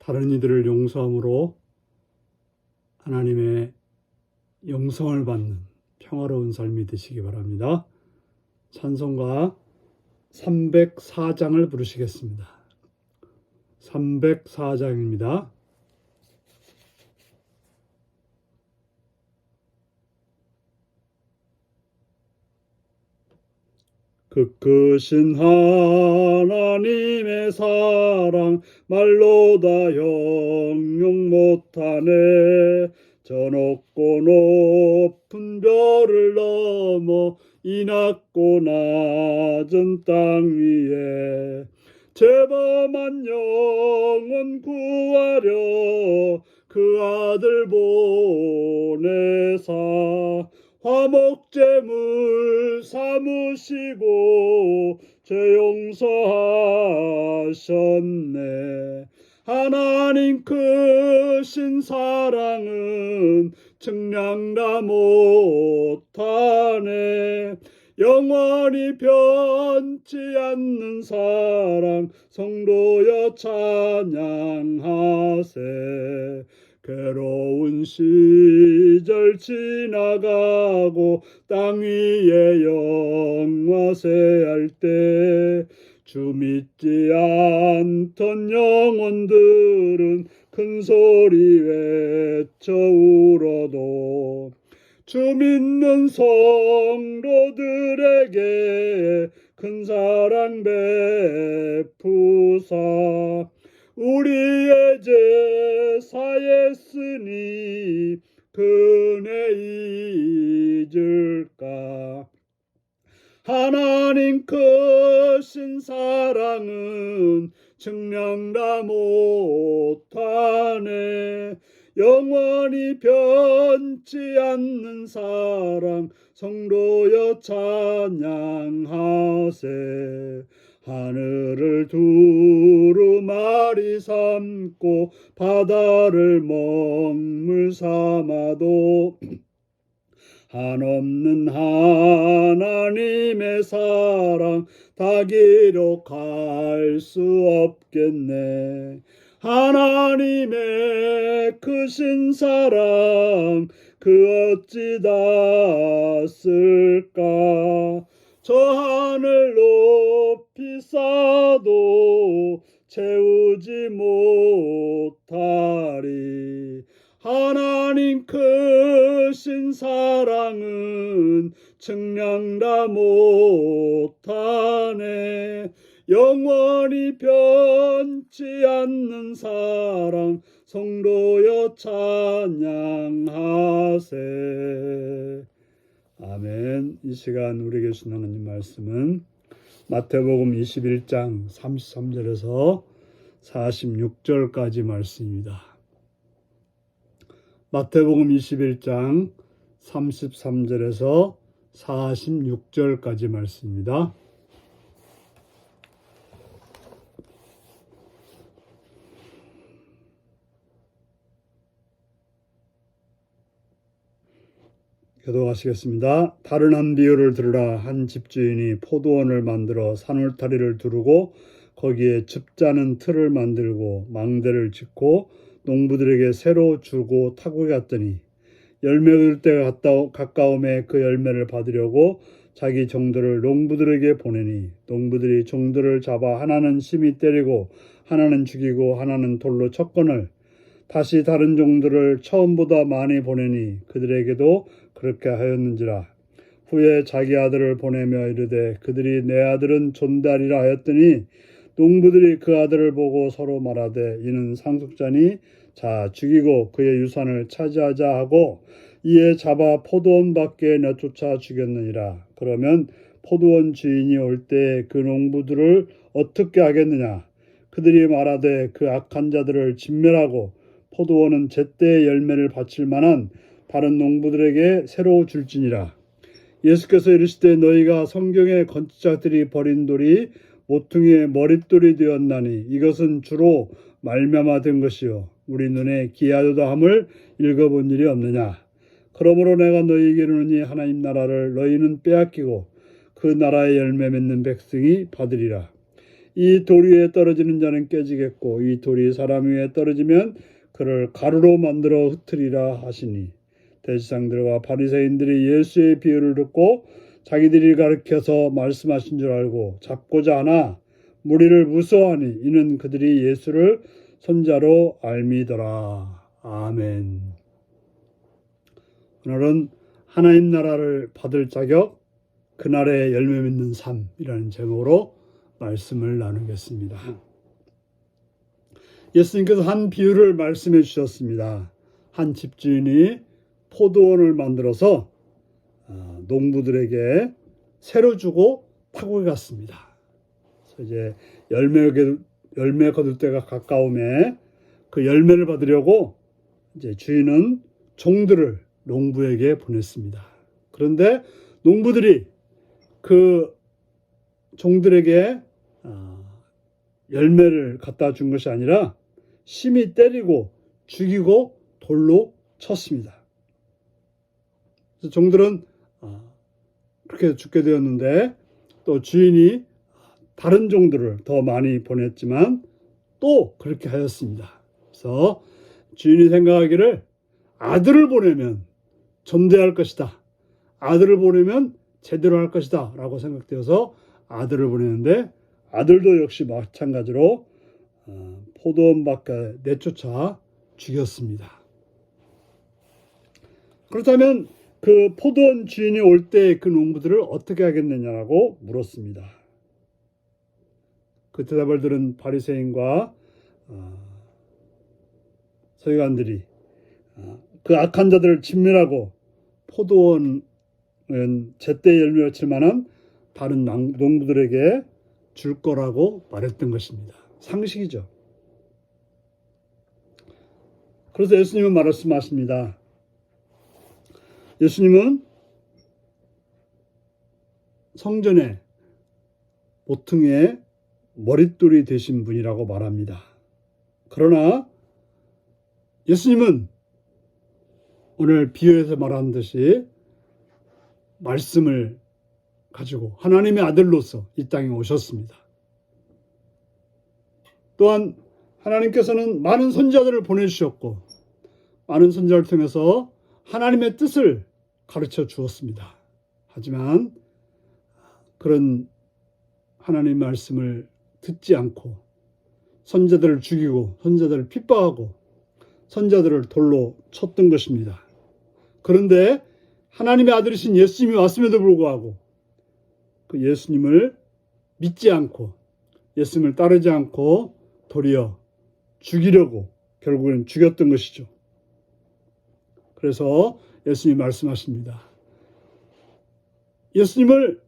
다른 이들을 용서함으로 하나님의 영성을 받는 평화로운 삶이 되시기 바랍니다. 찬송가 304장을 부르시겠습니다. 304장입니다. 그 크신 하나님의 사랑 말로 다 형용 못하네. 저 높고 높은 별을 넘어 이 낮고 낮은 땅 위에 죄범한 영혼 구하려 그 아들 보내사 화목제물 삼으시고 죄 용서하셨네. 하나님 크신 사랑은 측량다 못하네. 영원히 변치 않는 사랑 성도여 찬양하세. 괴로운 시절 지나가고 땅 위에 영화세할 때 주 믿지 않던 영혼들은 큰 소리 외쳐 울어도 주 믿는 성도들에게 큰 사랑 베푸사 우리의 제사했으니 그네 잊을까. 하나님 크신 사랑은 측량다 못하네. 영원히 변치 않는 사랑 성도여 찬양하세. 하늘을 두루마리 삼고 바다를 먹물 삼아도 한없는 하나님의 사랑 다 기록할 수 없겠네. 하나님의 크신 사랑 그 어찌 다 쓸까. 저 하늘 높이 쌓아도 채우지 못하리. 하나님 크신 사랑은 측량다 못하네. 영원히 변치 않는 사랑 성도여 찬양하세. 아멘. 이 시간 우리에게 주신 하나님 말씀은 마태복음 21장 33절에서 46절까지 말씀입니다. 마태복음 21장 33절에서 46절까지 말씀입니다. 교도하시겠습니다. 다른 한 비유를 들으라. 한 집주인이 포도원을 만들어 산울타리를 두르고 거기에 즙자는 틀을 만들고 망대를 짓고 농부들에게 새로 주고 타고 갔더니 열매 얻을 때가 가까움에 그 열매를 받으려고 자기 종들을 농부들에게 보내니 농부들이 종들을 잡아 하나는 심히 때리고 하나는 죽이고 하나는 돌로 쳤거늘 다시 다른 종들을 처음보다 많이 보내니 그들에게도 그렇게 하였는지라. 후에 자기 아들을 보내며 이르되 그들이 내 아들은 존대하리라 하였더니 농부들이 그 아들을 보고 서로 말하되 이는 상속자니 자 죽이고 그의 유산을 차지하자 하고 이에 잡아 포도원 밖에 내쫓아 죽였느니라. 그러면 포도원 주인이 올 때 그 농부들을 어떻게 하겠느냐. 그들이 말하되 그 악한 자들을 진멸하고 포도원은 제때의 열매를 바칠 만한 다른 농부들에게 새로 줄지니라. 예수께서 이르시되 너희가 성경의 건축자들이 버린 돌이 모퉁이의 머릿돌이 되었나니 이것은 주로 말미암아 된 것이요 우리 눈에 기이하도다 함을 읽어본 일이 없느냐. 그러므로 내가 너희에게 이르노니 하나님 나라를 너희는 빼앗기고 그 나라의 열매 맺는 백성이 받으리라. 이 돌 위에 떨어지는 자는 깨지겠고 이 돌이 사람 위에 떨어지면 그를 가루로 만들어 흩으리라 하시니 대지상들과 바리새인들이 예수의 비유를 듣고 자기들이 가르쳐서 말씀하신 줄 알고 잡고자 하나 무리를 무서워하니 이는 그들이 예수를 선자로 알미더라. 아멘. 오늘은 하나님 나라를 받을 자격, 그날의 열매 맺는 삶이라는 제목으로 말씀을 나누겠습니다. 예수님께서 한 비유를 말씀해 주셨습니다. 한 집주인이 포도원을 만들어서 농부들에게 새로 주고 타고 갔습니다. 그래서 이제 열매 거둘 때가 가까움에 그 열매를 받으려고 이제 주인은 종들을 농부에게 보냈습니다. 그런데 농부들이 그 종들에게 열매를 갖다 준 것이 아니라 심히 때리고 죽이고 돌로 쳤습니다. 그래서 종들은 그렇게 죽게 되었는데 또 주인이 다른 종들을 더 많이 보냈지만 또 그렇게 하였습니다. 그래서 주인이 생각하기를 아들을 보내면 전대할 것이다. 아들을 보내면 제대로 할 것이다 라고 생각되어서 아들을 보내는데 아들도 역시 마찬가지로 포도원 밖에 내쫓아 죽였습니다. 그렇다면 그 포도원 주인이 올 때 그 농부들을 어떻게 하겠느냐라고 물었습니다. 그 대답을 들은 바리새인과 서기관들이 그 악한 자들을 진멸하고 포도원은 제때 열매를 칠 만한 다른 농부들에게 줄 거라고 말했던 것입니다. 상식이죠. 그래서 예수님은 말씀하십니다. 예수님은 성전의 모퉁이의 머릿돌이 되신 분이라고 말합니다. 그러나 예수님은 오늘 비유에서 말한 듯이 말씀을 가지고 하나님의 아들로서 이 땅에 오셨습니다. 또한 하나님께서는 많은 선지자들을 보내주셨고 많은 선지자를 통해서 하나님의 뜻을 가르쳐 주었습니다. 하지만 그런 하나님의 말씀을 듣지 않고 선지자들을 죽이고 선지자들을 핍박하고 선지자들을 돌로 쳤던 것입니다. 그런데 하나님의 아들이신 예수님이 왔음에도 불구하고 그 예수님을 믿지 않고 예수님을 따르지 않고 도리어 죽이려고 결국엔 죽였던 것이죠. 그래서 예수님이 말씀하십니다. 예수님을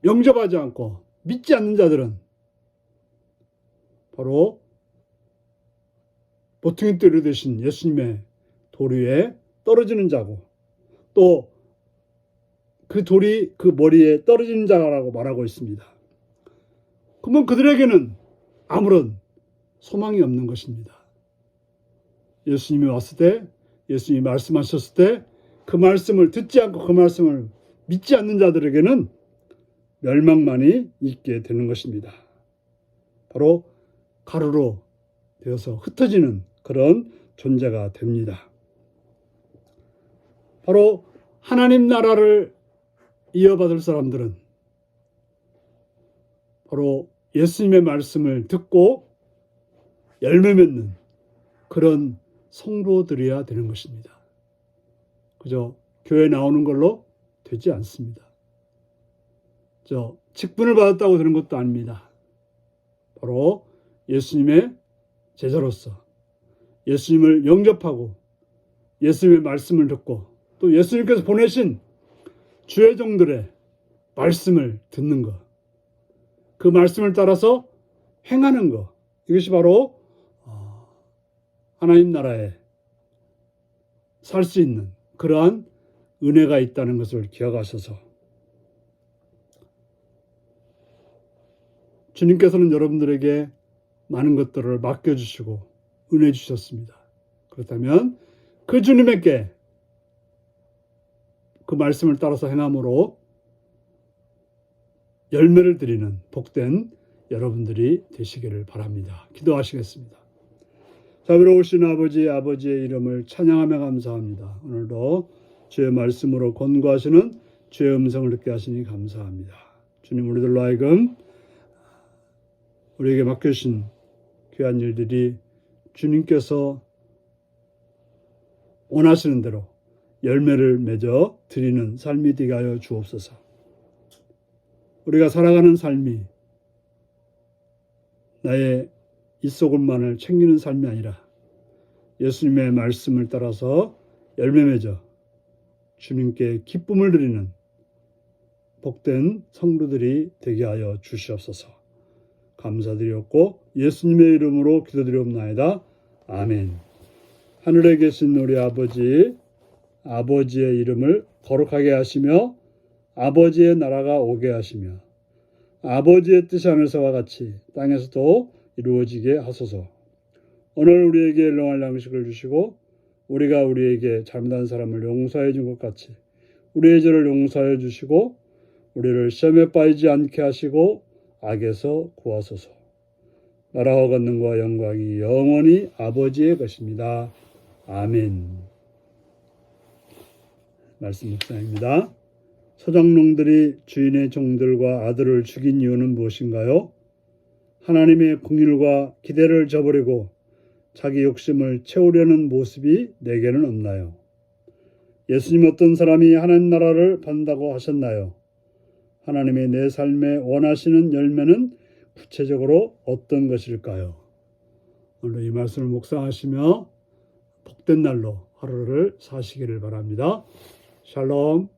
영접하지 않고 믿지 않는 자들은 바로 모퉁이 돌이 되신 예수님의 돌 위에 떨어지는 자고 또 그 돌이 그 머리에 떨어지는 자라고 말하고 있습니다. 그러면 그들에게는 아무런 소망이 없는 것입니다. 예수님이 왔을 때 예수님이 말씀하셨을 때 그 말씀을 듣지 않고 그 말씀을 믿지 않는 자들에게는 멸망만이 있게 되는 것입니다. 바로 가루로 되어서 흩어지는 그런 존재가 됩니다. 바로 하나님 나라를 이어받을 사람들은 바로 예수님의 말씀을 듣고 열매 맺는 그런 성도들이어야 되는 것입니다. 그저 교회 나오는 걸로 되지 않습니다. 직분을 받았다고 되는 것도 아닙니다. 바로 예수님의 제자로서 예수님을 영접하고 예수님의 말씀을 듣고 또 예수님께서 보내신 주의 종들의 말씀을 듣는 것, 그 말씀을 따라서 행하는 것, 이것이 바로 하나님 나라에 살 수 있는 그러한 은혜가 있다는 것을 기억하셔서 주님께서는 여러분들에게 많은 것들을 맡겨주시고 은혜 주셨습니다. 그렇다면 그 주님에게 그 말씀을 따라서 행함으로 열매를 드리는 복된 여러분들이 되시기를 바랍니다. 기도하시겠습니다. 자비로우신 아버지, 아버지의 이름을 찬양하며 감사합니다. 오늘도 주의 말씀으로 권고하시는 주의 음성을 듣게 하시니 감사합니다. 주님, 우리들로 하여금 우리에게 맡겨주신 귀한 일들이 주님께서 원하시는 대로 열매를 맺어 드리는 삶이 되게 하여 주옵소서. 우리가 살아가는 삶이 나의 입속을만을 챙기는 삶이 아니라 예수님의 말씀을 따라서 열매 맺어 주님께 기쁨을 드리는 복된 성도들이 되게 하여 주시옵소서. 감사드렸고 예수님의 이름으로 기도드리옵나이다. 아멘. 하늘에 계신 우리 아버지, 아버지의 이름을 거룩하게 하시며 아버지의 나라가 오게 하시며 아버지의 뜻이 하늘에서와 같이 땅에서도 이루어지게 하소서. 오늘 우리에게 일용할 양식을 주시고 우리가 우리에게 잘못한 사람을 용서해 준 것 같이 우리의 죄를 용서해 주시고 우리를 시험에 빠지지 않게 하시고 악에서 구하소서. 나라와 권능과 영광이 영원히 아버지의 것입니다. 아멘. 말씀 묵상입니다. 소작농들이 주인의 종들과 아들을 죽인 이유는 무엇인가요? 하나님의 긍휼과 기대를 저버리고 자기 욕심을 채우려는 모습이 내게는 없나요? 예수님, 어떤 사람이 하나님 나라를 받는다고 하셨나요? 하나님의 내 삶에 원하시는 열매는 구체적으로 어떤 것일까요? 오늘 이 말씀을 묵상하시며 복된 날로 하루를 사시기를 바랍니다. 샬롬.